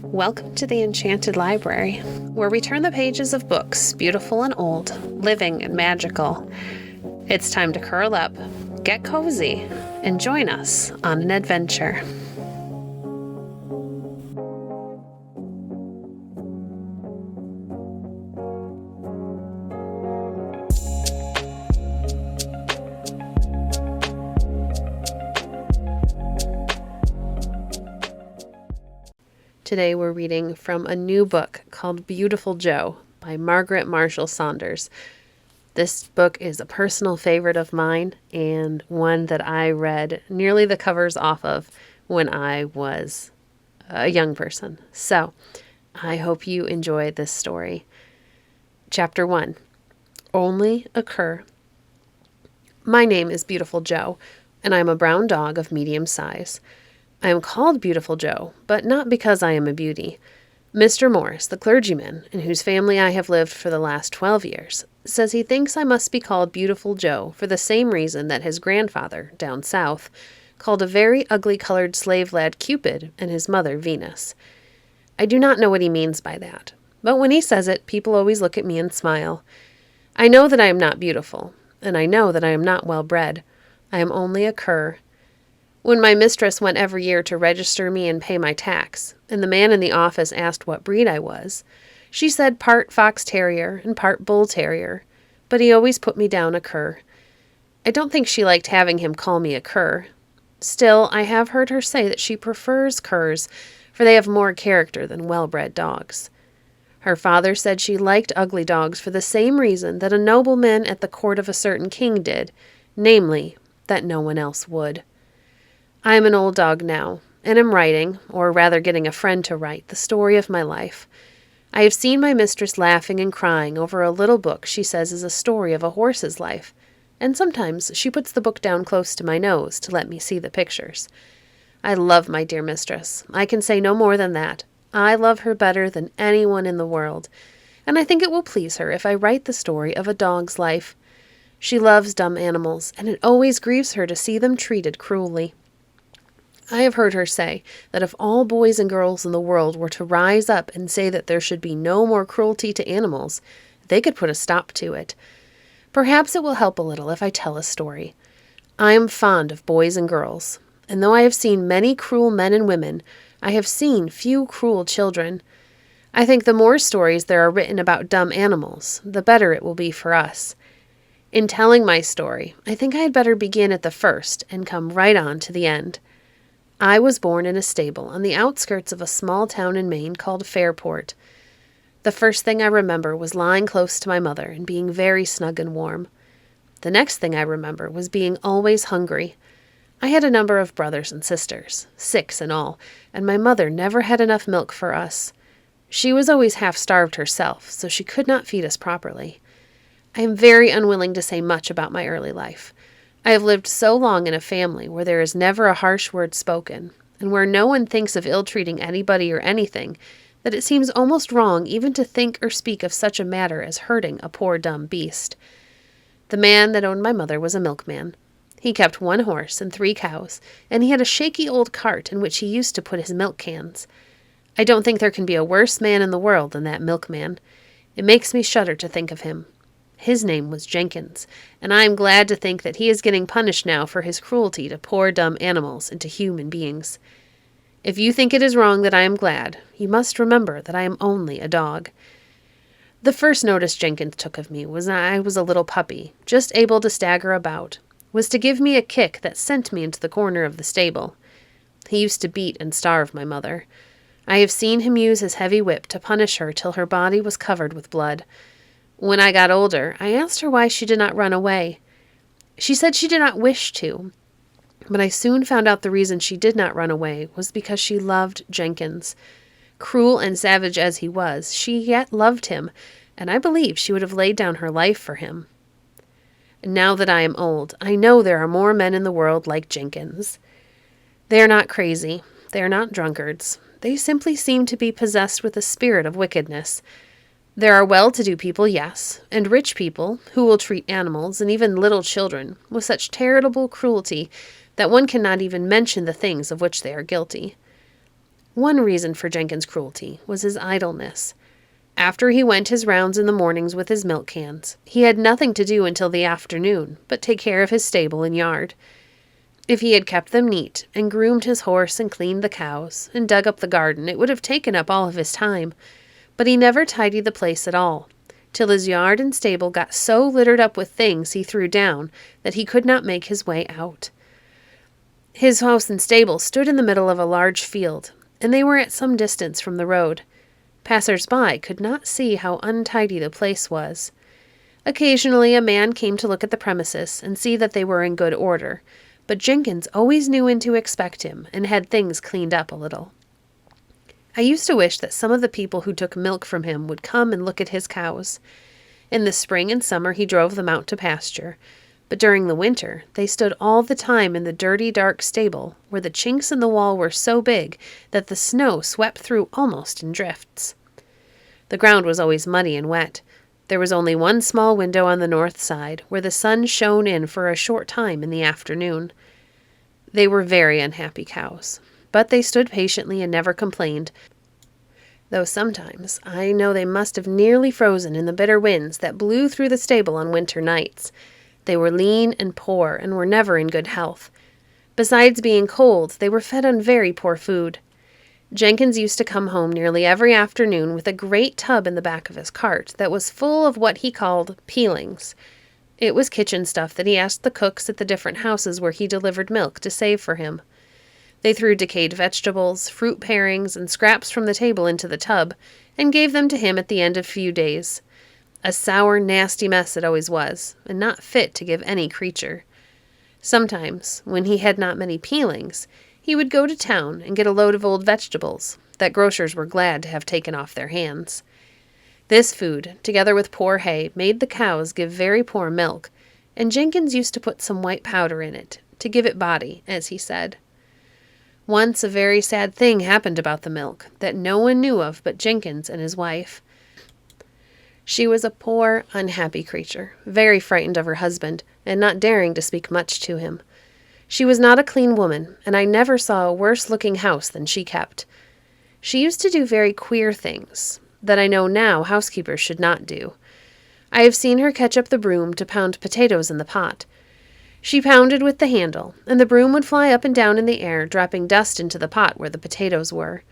Welcome to the Enchanted Library, where we turn the pages of books, beautiful and old, living and magical. It's time to curl up, get cozy, and join us on an adventure. Today we're reading from a new book called Beautiful Joe by Margaret Marshall Saunders. This book is a personal favorite of mine and one that I read nearly the covers off of when I was a young person. So I hope you enjoy this story. Chapter 1. Only a cur. My name is Beautiful Joe, and I am a brown dog of medium size. I am called Beautiful Joe, but not because I am a beauty. Mr. Morris, the clergyman, in whose family I have lived for the last 12 years, says he thinks I must be called Beautiful Joe for the same reason that his grandfather, down south, called a very ugly-colored slave lad Cupid and his mother Venus. I do not know what he means by that, but when he says it, people always look at me and smile. I know that I am not beautiful, and I know that I am not well-bred. I am only a cur. When my mistress went every year to register me and pay my tax, and the man in the office asked what breed I was, she said part fox terrier and part bull terrier, but he always put me down a cur. I don't think she liked having him call me a cur. Still, I have heard her say that she prefers curs, for they have more character than well-bred dogs. Her father said she liked ugly dogs for the same reason that a nobleman at the court of a certain king did, namely, that no one else would. I am an old dog now, and am writing, or rather getting a friend to write, the story of my life. I have seen my mistress laughing and crying over a little book she says is a story of a horse's life, and sometimes she puts the book down close to my nose to let me see the pictures. I love my dear mistress. I can say no more than that. I love her better than anyone in the world, and I think it will please her if I write the story of a dog's life. She loves dumb animals, and it always grieves her to see them treated cruelly. I have heard her say that if all boys and girls in the world were to rise up and say that there should be no more cruelty to animals, they could put a stop to it. Perhaps it will help a little if I tell a story. I am fond of boys and girls, and though I have seen many cruel men and women, I have seen few cruel children. I think the more stories there are written about dumb animals, the better it will be for us. In telling my story, I think I had better begin at the first and come right on to the end. I was born in a stable on the outskirts of a small town in Maine called Fairport. The first thing I remember was lying close to my mother and being very snug and warm. The next thing I remember was being always hungry. I had a number of brothers and sisters, 6 in all, and my mother never had enough milk for us. She was always half-starved herself, so she could not feed us properly. I am very unwilling to say much about my early life. I have lived so long in a family where there is never a harsh word spoken, and where no one thinks of ill-treating anybody or anything, that it seems almost wrong even to think or speak of such a matter as hurting a poor dumb beast. The man that owned my mother was a milkman. He kept 1 horse and 3 cows, and he had a shaky old cart in which he used to put his milk cans. I don't think there can be a worse man in the world than that milkman. It makes me shudder to think of him. His name was Jenkins, and I am glad to think that he is getting punished now for his cruelty to poor dumb animals and to human beings. If you think it is wrong that I am glad, you must remember that I am only a dog. The first notice Jenkins took of me was when I was a little puppy, just able to stagger about, was to give me a kick that sent me into the corner of the stable. He used to beat and starve my mother. I have seen him use his heavy whip to punish her till her body was covered with blood. When I got older, I asked her why she did not run away. She said she did not wish to, but I soon found out the reason she did not run away was because she loved Jenkins. Cruel and savage as he was, she yet loved him, and I believe she would have laid down her life for him. Now that I am old, I know there are more men in the world like Jenkins. They are not crazy. They are not drunkards. They simply seem to be possessed with a spirit of wickedness. There are well-to-do people, yes, and rich people who will treat animals and even little children with such terrible cruelty that one cannot even mention the things of which they are guilty. One reason for Jenkins' cruelty was his idleness. After he went his rounds in the mornings with his milk cans, he had nothing to do until the afternoon but take care of his stable and yard. If he had kept them neat, and groomed his horse and cleaned the cows, and dug up the garden, it would have taken up all of his time. But he never tidied the place at all, till his yard and stable got so littered up with things he threw down that he could not make his way out. His house and stable stood in the middle of a large field, and they were at some distance from the road. Passers-by could not see how untidy the place was. Occasionally a man came to look at the premises and see that they were in good order, but Jenkins always knew when to expect him and had things cleaned up a little. I used to wish that some of the people who took milk from him would come and look at his cows. In the spring and summer he drove them out to pasture, but during the winter they stood all the time in the dirty, dark stable, where the chinks in the wall were so big that the snow swept through almost in drifts. The ground was always muddy and wet. There was only one small window on the north side, where the sun shone in for a short time in the afternoon. They were very unhappy cows, but they stood patiently and never complained, though sometimes I know they must have nearly frozen in the bitter winds that blew through the stable on winter nights. They were lean and poor and were never in good health. Besides being cold, they were fed on very poor food. Jenkins used to come home nearly every afternoon with a great tub in the back of his cart that was full of what he called peelings. It was kitchen stuff that he asked the cooks at the different houses where he delivered milk to save for him. They threw decayed vegetables, fruit parings, and scraps from the table into the tub, and gave them to him at the end of a few days. A sour, nasty mess it always was, and not fit to give any creature. Sometimes, when he had not many peelings, he would go to town and get a load of old vegetables that grocers were glad to have taken off their hands. This food, together with poor hay, made the cows give very poor milk, and Jenkins used to put some white powder in it, to give it body, as he said. Once a very sad thing happened about the milk that no one knew of but Jenkins and his wife. She was a poor, unhappy creature, very frightened of her husband, and not daring to speak much to him. She was not a clean woman, and I never saw a worse-looking house than she kept. She used to do very queer things that I know now housekeepers should not do. I have seen her catch up the broom to pound potatoes in the pot. She pounded with the handle, and the broom would fly up and down in the air, dropping dust into the pot where the potatoes were.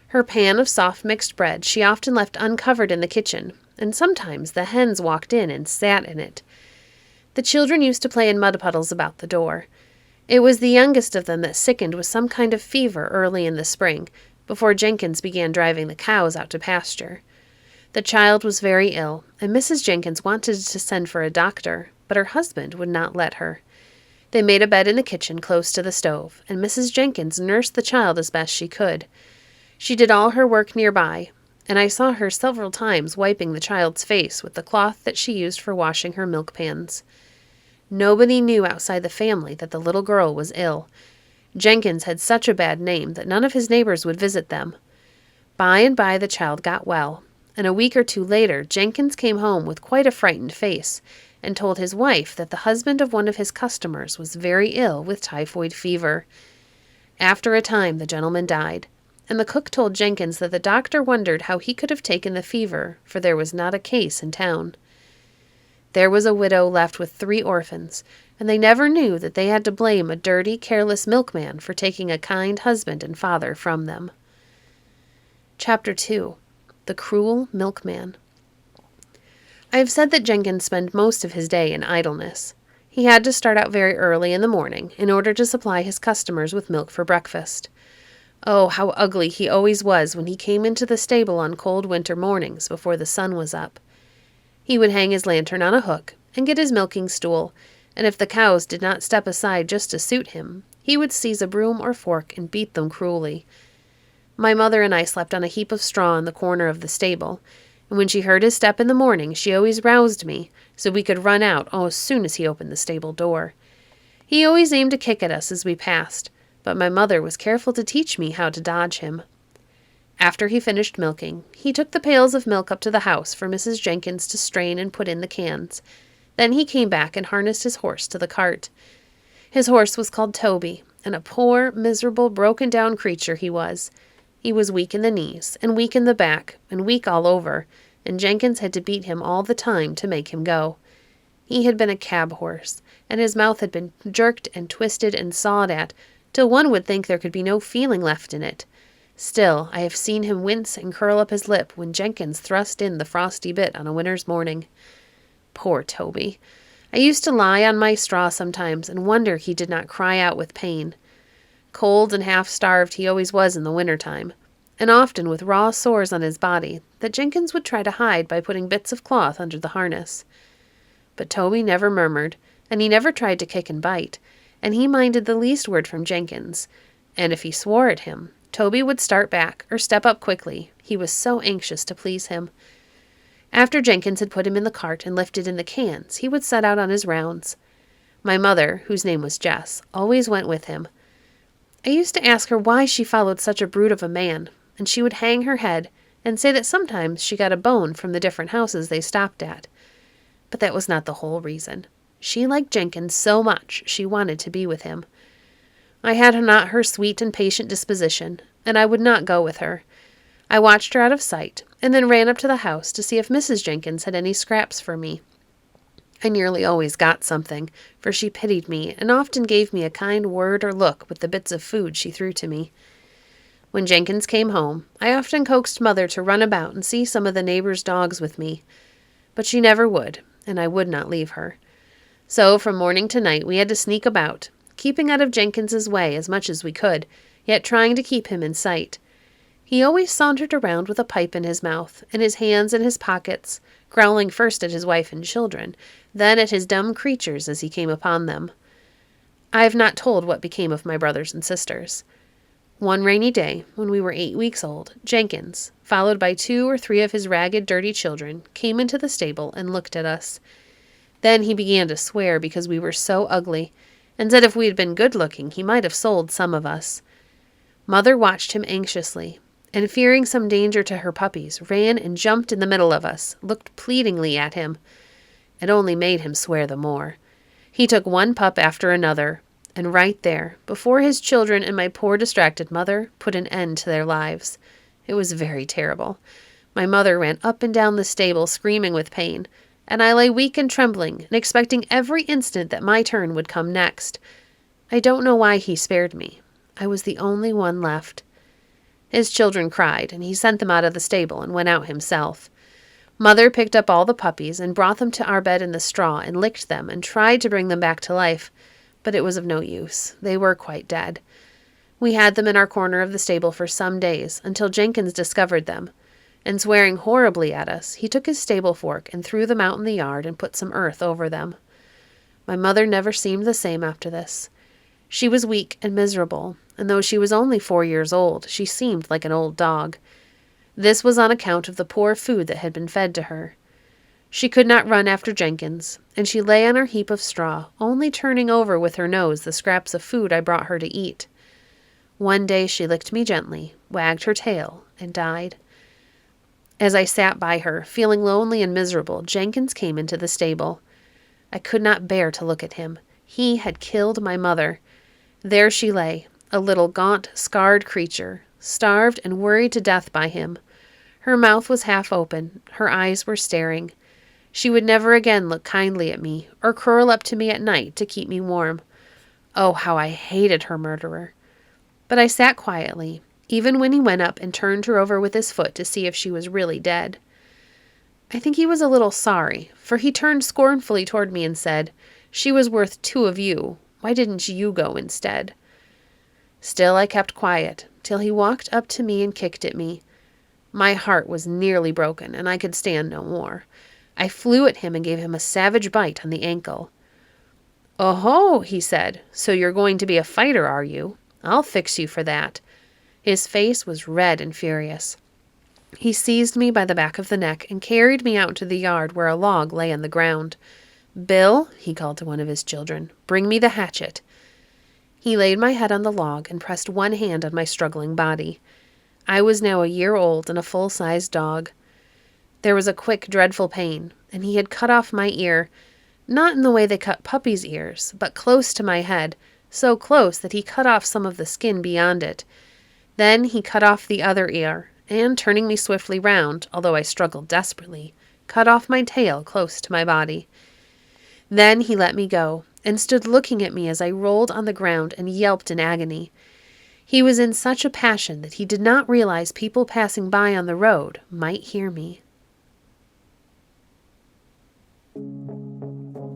Her pan of soft mixed bread she often left uncovered in the kitchen, and sometimes the hens walked in and sat in it. The children used to play in mud puddles about the door. It was the youngest of them that sickened with some kind of fever early in the spring, before Jenkins began driving the cows out to pasture. The child was very ill, and Mrs. Jenkins wanted to send for a doctor, but her husband would not let her. They made a bed in the kitchen close to the stove, and Mrs. Jenkins nursed the child as best she could. She did all her work nearby, and I saw her several times wiping the child's face with the cloth that she used for washing her milk pans. Nobody knew outside the family that the little girl was ill. Jenkins had such a bad name that none of his neighbors would visit them. By and by the child got well, and a week or two later Jenkins came home with quite a frightened face, and told his wife that the husband of one of his customers was very ill with typhoid fever. After a time the gentleman died, and the cook told Jenkins that the doctor wondered how he could have taken the fever, for there was not a case in town. There was a widow left with 3 orphans, and they never knew that they had to blame a dirty, careless milkman for taking a kind husband and father from them. Chapter 2. The Cruel Milkman. I have said that Jenkins spent most of his day in idleness. He had to start out very early in the morning in order to supply his customers with milk for breakfast. Oh, how ugly he always was when he came into the stable on cold winter mornings before the sun was up. He would hang his lantern on a hook and get his milking stool, and if the cows did not step aside just to suit him, he would seize a broom or fork and beat them cruelly. My mother and I slept on a heap of straw in the corner of the stable, and when she heard his step in the morning, she always roused me so we could run out as soon as he opened the stable door. He always aimed to kick at us as we passed, but my mother was careful to teach me how to dodge him. After he finished milking, he took the pails of milk up to the house for Mrs. Jenkins to strain and put in the cans. Then he came back and harnessed his horse to the cart. His horse was called Toby, and a poor, miserable, broken-down creature he was. He was weak in the knees, and weak in the back, and weak all over, and Jenkins had to beat him all the time to make him go. He had been a cab horse, and his mouth had been jerked and twisted and sawed at, till one would think there could be no feeling left in it. Still, I have seen him wince and curl up his lip when Jenkins thrust in the frosty bit on a winter's morning. Poor Toby. I used to lie on my straw sometimes and wonder he did not cry out with pain. Cold and half-starved he always was in the winter-time, and often with raw sores on his body that Jenkins would try to hide by putting bits of cloth under the harness. But Toby never murmured, and he never tried to kick and bite, and he minded the least word from Jenkins, and if he swore at him, Toby would start back or step up quickly. He was so anxious to please him. After Jenkins had put him in the cart and lifted in the cans, he would set out on his rounds. My mother, whose name was Jess, always went with him. I used to ask her why she followed such a brute of a man, and she would hang her head and say that sometimes she got a bone from the different houses they stopped at. But that was not the whole reason. She liked Jenkins so much she wanted to be with him. I had not her sweet and patient disposition, and I would not go with her. I watched her out of sight, and then ran up to the house to see if Mrs. Jenkins had any scraps for me. I nearly always got something, for she pitied me and often gave me a kind word or look with the bits of food she threw to me. When Jenkins came home, I often coaxed Mother to run about and see some of the neighbors' dogs with me, but she never would, and I would not leave her. So from morning to night we had to sneak about, keeping out of Jenkins's way as much as we could, yet trying to keep him in sight. He always sauntered around with a pipe in his mouth, and his hands in his pockets, growling first at his wife and children, then at his dumb creatures as he came upon them. I have not told what became of my brothers and sisters. One rainy day, when we were 8 weeks old, Jenkins, followed by 2 or 3 of his ragged, dirty children, came into the stable and looked at us. Then he began to swear because we were so ugly, and said if we had been good-looking he might have sold some of us. Mother watched him anxiously, and fearing some danger to her puppies, ran and jumped in the middle of us, looked pleadingly at him. It only made him swear the more. He took one pup after another, and right there, before his children and my poor distracted mother, put an end to their lives. It was very terrible. My mother ran up and down the stable screaming with pain, and I lay weak and trembling, and expecting every instant that my turn would come next. I don't know why he spared me. I was the only one left. His children cried, and he sent them out of the stable and went out himself. Mother picked up all the puppies and brought them to our bed in the straw and licked them and tried to bring them back to life, but it was of no use. They were quite dead. We had them in our corner of the stable for some days, until Jenkins discovered them, and swearing horribly at us, he took his stable fork and threw them out in the yard and put some earth over them. My mother never seemed the same after this. She was weak and miserable, and though she was only 4 years old, she seemed like an old dog. This was on account of the poor food that had been fed to her. She could not run after Jenkins, and she lay on her heap of straw, only turning over with her nose the scraps of food I brought her to eat. One day she licked me gently, wagged her tail, and died. As I sat by her, feeling lonely and miserable, Jenkins came into the stable. I could not bear to look at him. He had killed my mother. There she lay, a little gaunt, scarred creature, starved and worried to death by him. Her mouth was half open, her eyes were staring. She would never again look kindly at me, or curl up to me at night to keep me warm. Oh, how I hated her murderer. But I sat quietly, even when he went up and turned her over with his foot to see if she was really dead. I think he was a little sorry, for he turned scornfully toward me and said, "She was worth 2 of you. Why didn't you go instead?" Still I kept quiet, till he walked up to me and kicked at me. My heart was nearly broken, and I could stand no more. I flew at him and gave him a savage bite on the ankle. "Oh-ho," he said, "so you're going to be a fighter, are you? I'll fix you for that." His face was red and furious. He seized me by the back of the neck and carried me out to the yard where a log lay on the ground. "Bill," he called to one of his children, "bring me the hatchet." He laid my head on the log and pressed one hand on my struggling body. I was now a year old and a full-sized dog. There was a quick, dreadful pain, and he had cut off my ear, not in the way they cut puppies' ears, but close to my head, so close that he cut off some of the skin beyond it. Then he cut off the other ear, and turning me swiftly round, although I struggled desperately, cut off my tail close to my body. Then he let me go, and stood looking at me as I rolled on the ground and yelped in agony. He was in such a passion that he did not realize people passing by on the road might hear me.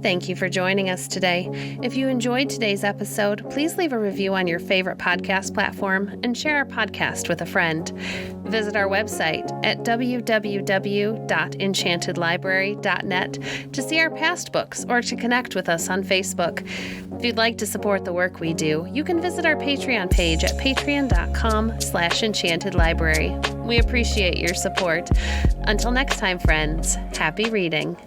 Thank you for joining us today. If you enjoyed today's episode, please leave a review on your favorite podcast platform and share our podcast with a friend. Visit our website at www.enchantedlibrary.net to see our past books or to connect with us on Facebook. If you'd like to support the work we do, you can visit our Patreon page at patreon.com/enchantedlibrary. We appreciate your support. Until next time, friends, happy reading.